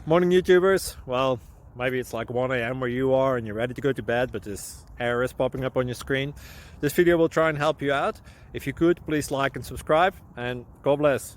Morning, YouTubers. Well, maybe it's like 1 a.m. where you are and you're ready to go to bed, but this error is popping up on your screen. This video will try and help you out. If you could, please like and subscribe, and God bless.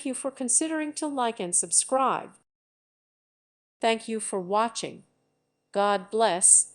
Thank you for considering to like and subscribe. Thank you for watching. God bless.